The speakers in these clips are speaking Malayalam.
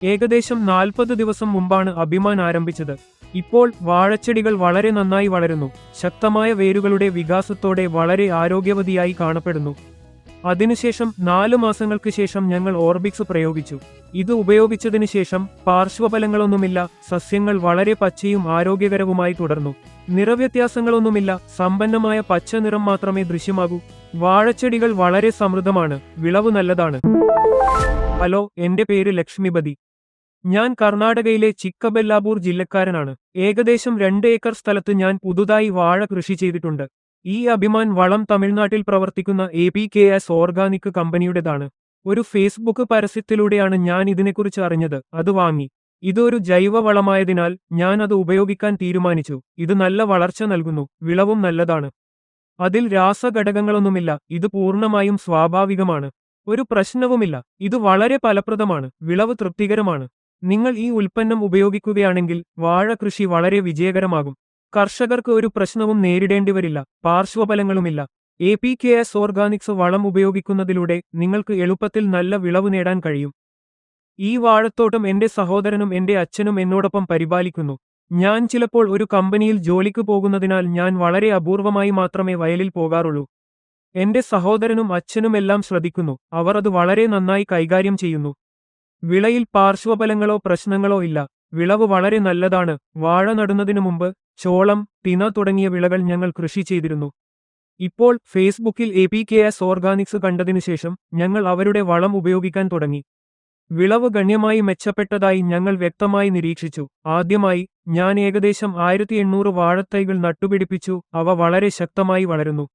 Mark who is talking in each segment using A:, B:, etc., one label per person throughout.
A: ഏകദേശം 40 ദിവസം മുമ്പാണ് അഭിമാൻ ആരംഭിച്ചത്. ഇപ്പോൾ വാഴച്ചെടികൾ വളരെ നന്നായി വളരുന്നു. ശക്തമായ വേരുകളുടെ വികാസത്തോടെ വളരെ ആരോഗ്യവതിയായി കാണപ്പെടുന്നു. അതിനുശേഷം 4 മാസങ്ങൾക്ക് ശേഷം ഞങ്ങൾ ഓർബിക്സ് പ്രയോഗിച്ചു. ഇത് ഉപയോഗിച്ചതിനു ശേഷം പാർശ്വഫലങ്ങളൊന്നുമില്ല. സസ്യങ്ങൾ വളരെ പച്ചയും ആരോഗ്യകരവുമായി തുടർന്നു. നിറവ്യത്യാസങ്ങളൊന്നുമില്ല. സമ്പന്നമായ പച്ച നിറം മാത്രമേ ദൃശ്യമാകൂ. വാഴച്ചെടികൾ വളരെ സമൃദ്ധമാണ്. വിളവ് നല്ലതാണ്. ഹലോ, എന്റെ പേര് ലക്ഷ്മിപതി. ഞാൻ കർണാടകയിലെ ചിക്കബെല്ലാപൂർ ജില്ലക്കാരനാണ്. ഏകദേശം 2 ഏക്കർ സ്ഥലത്ത് ഞാൻ പുതുതായി വാഴ കൃഷി ചെയ്തിട്ടുണ്ട്. ഈ അഭിമാൻ വളം തമിഴ്നാട്ടിൽ പ്രവർത്തിക്കുന്ന APKS ഓർഗാനിക് കമ്പനിയുടേതാണ്. ഒരു ഫേസ്ബുക്ക് പരസ്യത്തിലൂടെയാണ് ഞാൻ ഇതിനെക്കുറിച്ച് അറിഞ്ഞത്. അത് വാങ്ങി. ഇത് ഒരു ജൈവ വളമായതിനാൽ ഞാൻ അത് ഉപയോഗിക്കാൻ തീരുമാനിച്ചു. ഇത് നല്ല വളർച്ച നൽകുന്നു. വിളവും നല്ലതാണ്. അതിൽ രാസഘടകങ്ങളൊന്നുമില്ല. ഇത് പൂർണ്ണമായും സ്വാഭാവികമാണ്. ഒരു പ്രശ്നവുമില്ല. ഇത് വളരെ ഫലപ്രദമാണ്. വിളവ് തൃപ്തികരമാണ്. നിങ്ങൾ ഈ ഉൽപ്പന്നം ഉപയോഗിക്കുകയാണെങ്കിൽ വാഴ കൃഷി വളരെ വിജയകരമാകും. കർഷകർക്ക് ഒരു പ്രശ്നവും നേരിടേണ്ടിവരില്ല. പാർശ്വഫലങ്ങളുമില്ല. APKS ഓർഗാനിക്സ് വളം ഉപയോഗിക്കുന്നതിലൂടെ നിങ്ങൾക്ക് എളുപ്പത്തിൽ നല്ല വിളവ് നേടാൻ കഴിയും. ഈ വാഴത്തോട്ടം എന്റെ സഹോദരനും എന്റെ അച്ഛനും എന്നോടൊപ്പം പരിപാലിക്കുന്നു. ഞാൻ ചിലപ്പോൾ ഒരു കമ്പനിയിൽ ജോലിക്ക് പോകുന്നതിനാൽ ഞാൻ വളരെ അപൂർവമായി മാത്രമേ വയലിൽ പോകാറുള്ളൂ. എന്റെ സഹോദരനും അച്ഛനുമെല്ലാം ശ്രദ്ധിക്കുന്നു. അവർ അത് വളരെ നന്നായി കൈകാര്യം ചെയ്യുന്നു. വിളയിൽ പാർശ്വഫലങ്ങളോ പ്രശ്നങ്ങളോ ഇല്ല. വിളവ് വളരെ നല്ലതാണ്. വാഴ നടുന്നതിനു മുമ്പ് ചോളം, തിന തുടങ്ങിയ വിളകൾ ഞങ്ങൾ കൃഷി ചെയ്തിരുന്നു. ഇപ്പോൾ ഫേസ്ബുക്കിൽ APKS ഓർഗാനിക്സ് കണ്ടതിനുശേഷം ഞങ്ങൾ അവരുടെ വളം ഉപയോഗിക്കാൻ തുടങ്ങി. വിളവ് ഗണ്യമായി മെച്ചപ്പെട്ടതായി ഞങ്ങൾ വ്യക്തമായി നിരീക്ഷിച്ചു. ആദ്യമായി ഞാൻ ഏകദേശം 1800 വാഴത്തൈകൾ നട്ടുപിടിപ്പിച്ചു. അവ വളരെ ശക്തമായി വളരുന്നു.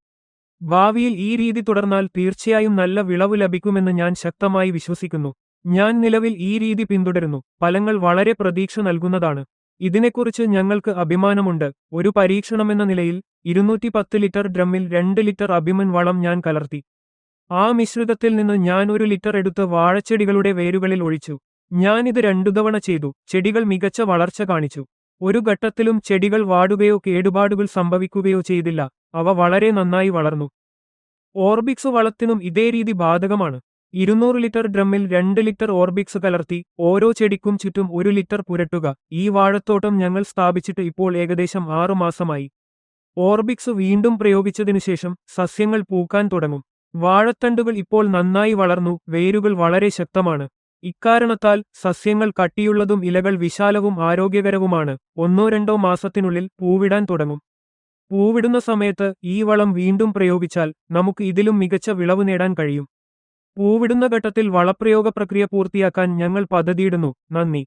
A: ഭാവിയിൽ ഈ രീതി തുടർന്നാൽ തീർച്ചയായും നല്ല വിളവ് ലഭിക്കുമെന്ന് ഞാൻ ശക്തമായി വിശ്വസിക്കുന്നു. ഞാൻ നിലവിൽ ഈ രീതി പിന്തുടരുന്നു. ഫലങ്ങൾ വളരെ പ്രതീക്ഷ നൽകുന്നതാണ്. ഇതിനെക്കുറിച്ച് ഞങ്ങൾക്ക് അഭിമാനമുണ്ട്. ഒരു പരീക്ഷണമെന്ന നിലയിൽ 210 ലിറ്റർ ഡ്രമ്മിൽ 2 ലിറ്റർ അഭിമൻ വളം ഞാൻ കലർത്തി. ആ മിശ്രിതത്തിൽ നിന്ന് ഞാൻ 1 ലിറ്റർ എടുത്ത് വാഴച്ചെടികളുടെ വേരുകളിൽ ഒഴിച്ചു. ഞാൻ ഇത് 2 തവണ ചെയ്തു. ചെടികൾ മികച്ച വളർച്ച കാണിച്ചു. ഒരു ഘട്ടത്തിലും ചെടികൾ വാടുകയോ കേടുപാടുകൾ സംഭവിക്കുകയോ ചെയ്തില്ല. അവ വളരെ നന്നായി വളർന്നു. ഓർബിക്സ് വളത്തിനും ഇതേ രീതി ബാധകമാണ്. 200 ലിറ്റർ ഡ്രമ്മിൽ 2 ലിറ്റർ ഓർബിക്സ് കലർത്തി ഓരോ ചെടിക്കും ചുറ്റും 1 ലിറ്റർ പുരട്ടുക. ഈ വാഴത്തോട്ടം ഞങ്ങൾ സ്ഥാപിച്ചിട്ട് ഇപ്പോൾ ഏകദേശം 6 മാസമായി. ഓർബിക്സ് വീണ്ടും പ്രയോഗിച്ചതിനുശേഷം സസ്യങ്ങൾ പൂക്കാൻ തുടങ്ങും. വാഴത്തണ്ടുകൾ ഇപ്പോൾ നന്നായി വളർന്നു. വേരുകൾ വളരെ ശക്തമാണ്. ഇക്കാരണത്താൽ സസ്യങ്ങൾ കട്ടിയുള്ളതും ഇലകൾ വിശാലവും ആരോഗ്യകരവുമാണ്. 1-2 മാസത്തിനുള്ളിൽ പൂവിടാൻ തുടങ്ങും. പൂവിടുന്ന സമയത്ത് ഈ വളം വീണ്ടും പ്രയോഗിച്ചാൽ നമുക്ക് ഇതിലും മികച്ച വിളവ് നേടാൻ കഴിയും. പൂവിടുന്ന ഘട്ടത്തിൽ വളപ്രയോഗ പ്രക്രിയ പൂർത്തിയാക്കാൻ ഞങ്ങൾ പദ്ധതിയിടുന്നു. നന്ദി.